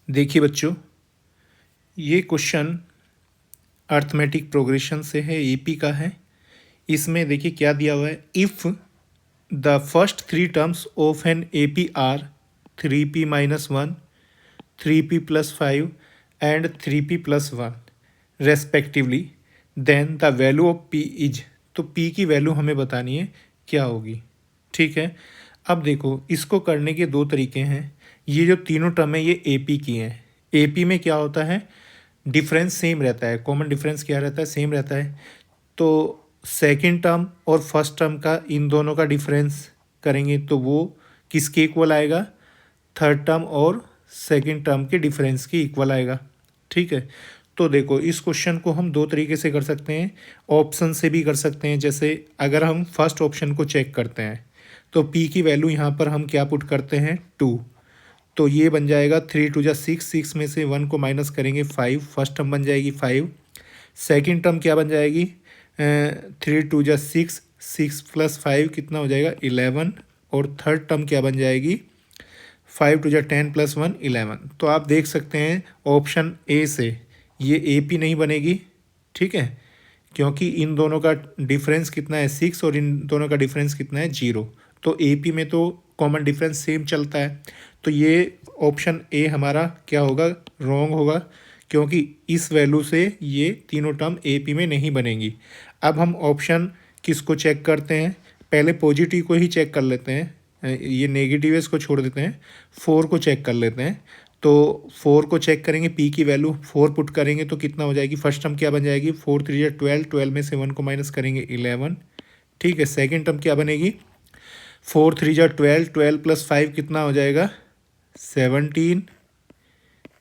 देखिए बच्चों, ये क्वेश्चन अर्थमेटिक प्रोग्रेशन से है, एपी का है। इसमें देखिए क्या दिया हुआ है, if the first three terms of an AP are 3p-1, 3p+5 and 3p+1 respectively, then the value of p is. तो p की वैल्यू हमें बतानी है क्या होगी। ठीक है, अब देखो इसको करने के दो तरीके हैं। ये जो तीनों टर्म है ये एपी की हैं। एपी में क्या होता है, डिफरेंस सेम रहता है। कॉमन डिफरेंस क्या रहता है, सेम रहता है। तो सेकंड टर्म और फर्स्ट टर्म का, इन दोनों का डिफरेंस करेंगे तो वो किसके इक्वल आएगा, थर्ड टर्म और सेकंड टर्म के डिफरेंस के इक्वल आएगा। ठीक है, तो देखो इस क्वेश्चन को हम दो तरीके से कर सकते हैं। ऑप्शन से भी कर सकते हैं। जैसे अगर हम फर्स्ट ऑप्शन को चेक करते हैं तो p की वैल्यू यहाँ पर हम क्या पुट करते हैं, 2। तो ये बन जाएगा 3×2 = 6, 6 में से 1 को माइनस करेंगे 5, फर्स्ट टर्म बन जाएगी 5। सेकंड टर्म क्या बन जाएगी, 3×2 = 6, 6+5 कितना हो जाएगा 11। और थर्ड टर्म क्या बन जाएगी, 5×10 + 1 11। तो आप देख सकते हैं ऑप्शन ए से ये ए पी नहीं बनेगी। ठीक है, क्योंकि इन दोनों का डिफरेंस कितना है 6 और इन दोनों का डिफरेंस कितना है 0। तो ए पी में तो कॉमन डिफरेंस सेम चलता है। तो ये ऑप्शन ए हमारा क्या होगा, रॉन्ग होगा, क्योंकि इस वैल्यू से ये तीनों टर्म ए पी में नहीं बनेंगी। अब हम ऑप्शन किसको चेक करते हैं, पहले पॉजिटिव को ही चेक कर लेते हैं, ये नेगेटिव है इसको छोड़ देते हैं। 4 को चेक कर लेते हैं। तो 4 को चेक करेंगे, p की वैल्यू 4 पुट करेंगे तो कितना हो जाएगी, फर्स्ट टर्म क्या बन जाएगी, 4×3 = 12, 12 में से 1 को माइनस करेंगे 11। ठीक है, सेकंड टर्म क्या बनेगी, 4×3 = 12, 12+5 कितना हो जाएगा 17।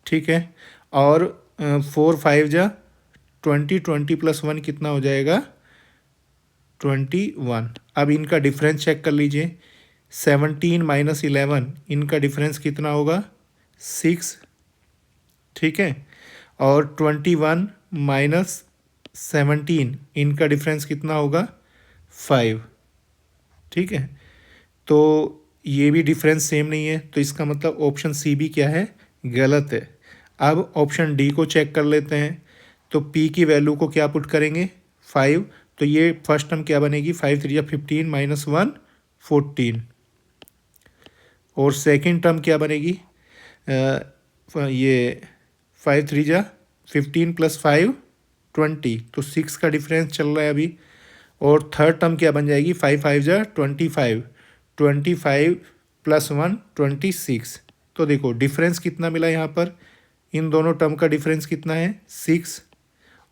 ठीक है, और 4×5 = 20, 20+1 कितना हो जाएगा 21। अब इनका डिफरेंस चेक कर लीजिए, 17 - 11 इनका डिफरेंस कितना होगा 6। ठीक है, और 21 - 17 इनका डिफरेंस कितना होगा 5। ठीक है, तो ये भी डिफरेंस सेम नहीं है, तो इसका मतलब ऑप्शन सी भी क्या है, गलत है। अब ऑप्शन डी को चेक कर लेते हैं। तो p की वैल्यू को क्या पुट करेंगे 5, तो ये फर्स्ट टर्म क्या बनेगी, 5×3 = 15 - 1 14। और सेकंड टर्म क्या बनेगी, ये 5×3 = 15 + 5 20, तो 6 का डिफरेंस चल रहा है अभी। और थर्ड टर्म क्या बन जाएगी, 5×5 = 25, 25 + 1 26। तो देखो डिफरेंस कितना मिला यहाँ पर, इन दोनों टर्म का डिफरेंस कितना है 6,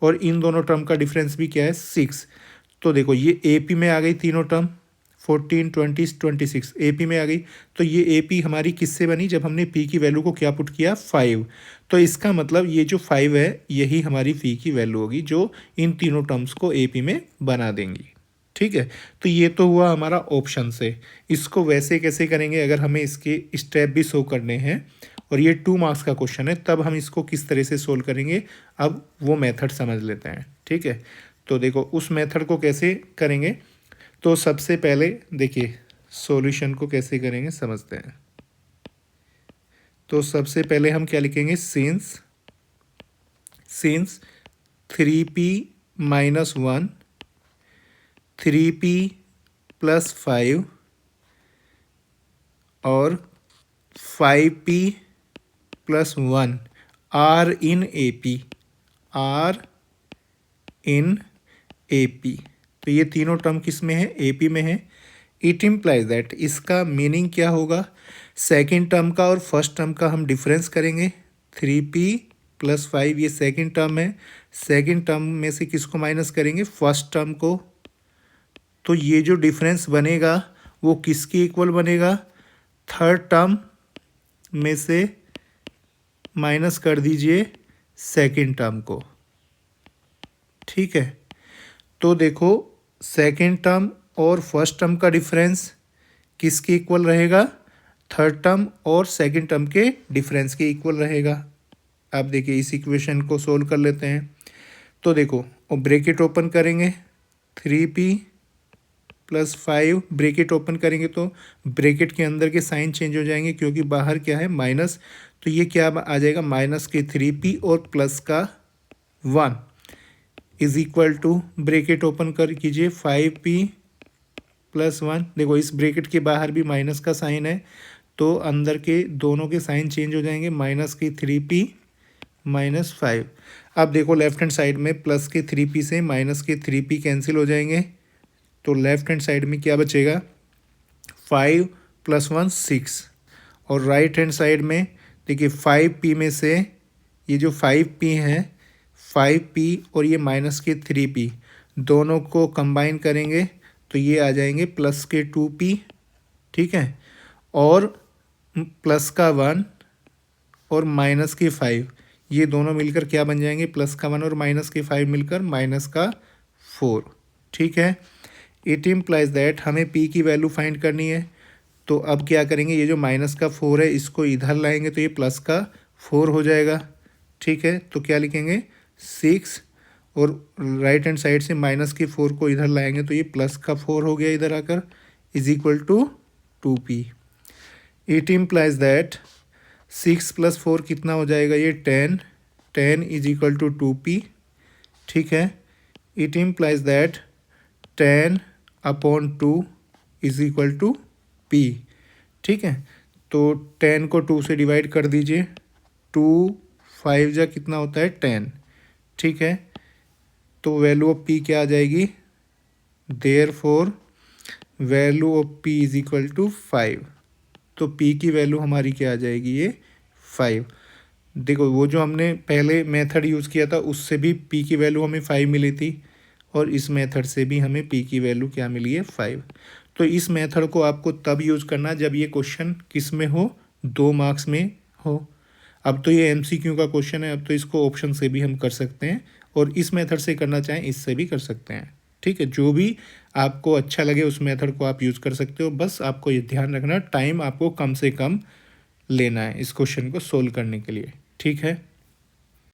और इन दोनों टर्म का डिफरेंस भी क्या है 6। तो देखो ये ए पी में आ गई तीनों टर्म, 14 20 26 ए पी में आ गई। तो ये ए पी हमारी किससे बनी, जब हमने पी की वैल्यू को क्या पुट किया 5। तो इसका मतलब ये जो 5 है यही हमारी पी की वैल्यू होगी, जो इन तीनों टर्म्स को ए पी में बना देंगी। ठीक है, तो ये तो हुआ हमारा ऑप्शन से। इसको वैसे कैसे करेंगे, अगर हमें इसके स्टेप भी शो करने हैं और ये 2 मार्क्स का क्वेश्चन है, तब हम इसको किस तरह से सोल्व करेंगे, अब वो मेथड समझ लेते हैं। ठीक है, तो देखो उस मेथड को कैसे करेंगे। तो सबसे पहले देखिए सॉल्यूशन को कैसे करेंगे समझते हैं। तो सबसे पहले हम क्या लिखेंगे, सिंस 3p-1 3p+5 और 5p+1 are in A P. तो ये तीनों टर्म किस में है, ए पी में है। इट इम्प्लाइज दैट, इसका मीनिंग क्या होगा, सेकंड टर्म का और फर्स्ट टर्म का हम डिफरेंस करेंगे। 3p+5 ये सेकंड टर्म है, सेकंड टर्म में से किसको माइनस करेंगे, फर्स्ट टर्म को। तो ये जो डिफरेंस बनेगा वो किसके इक्वल बनेगा, थर्ड टर्म में से माइनस कर दीजिए सेकंड टर्म को। ठीक है, तो देखो सेकंड टर्म और फर्स्ट टर्म का डिफरेंस किसके इक्वल रहेगा, थर्ड टर्म और सेकंड टर्म के डिफरेंस के इक्वल रहेगा। अब देखिए इस इक्वेशन को सोल्व कर लेते हैं। तो देखो और ब्रैकेट ओपन करेंगे, 3p प्लस 5 ब्रैकेट ओपन करेंगे तो ब्रैकेट के अंदर के साइन चेंज हो जाएंगे क्योंकि बाहर क्या है माइनस, तो ये क्या आ जाएगा माइनस के 3p और प्लस का 1 is equal to bracket open कर कीजिए 5p प्लस 1। देखो इस ब्रैकेट के बाहर भी माइनस का साइन है तो अंदर के दोनों के साइन चेंज हो जाएंगे, माइनस की 3p माइनस 5। अब देखो लेफ्ट हैंड साइड में प्लस के 3p से माइनस के 3p कैंसिल हो जाएंगे तो लेफ्ट हैंड साइड में क्या बचेगा 5 प्लस 1 6। और राइट हैंड साइड में देखिए 5p में से ये जो 5p है 5p और ये माइनस के 3p दोनों को कंबाइन करेंगे तो ये आ जाएंगे प्लस के 2p, ठीक है, और प्लस का 1 और माइनस के 5 ये दोनों मिलकर क्या बन जाएंगे प्लस का 1 और माइनस के 5 मिलकर माइनस का 4, ठीक है। इट इम्प्लाइज दैट हमें p की वैल्यू फाइंड करनी है तो अब क्या करेंगे ये जो माइनस का 4 है इसको इधर लाएंगे तो ये प्लस का 4 हो जाएगा, ठीक है। तो क्या लिखेंगे 6 और राइट हैंड साइड से माइनस के 4 को इधर लाएंगे तो ये प्लस का 4 हो गया इधर आकर is equal to 2p। It implies that 6 plus 4 कितना हो जाएगा ये 10 इज इक्वल टू 2p, ठीक है। It implies that 10/2 is equal to p, ठीक है। तो 10 को 2 से डिवाइड कर दीजिए, 2 5 जा कितना होता है 10, ठीक है। तो वैल्यू ऑफ p क्या आ जाएगी, therefore value of p is equal to 5। तो p की वैल्यू हमारी क्या आ जाएगी ये 5। देखो वो जो हमने पहले मेथड यूज़ किया था उससे भी p की वैल्यू हमें 5 मिली थी और इस मेथड से भी हमें p की वैल्यू क्या मिली है 5। तो इस मेथड को आपको तब यूज़ करना जब ये क्वेश्चन किस में हो 2 मार्क्स में हो। अब तो ये MCQ का क्वेश्चन है, अब तो इसको ऑप्शन से भी हम कर सकते हैं और इस मेथड से करना चाहें इससे भी कर सकते हैं, ठीक है। जो भी आपको अच्छा लगे उस मेथड को आप यूज़ कर सकते हो, बस आपको ये ध्यान रखना टाइम आपको कम से कम लेना है इस क्वेश्चन को सोल्व करने के लिए, ठीक है।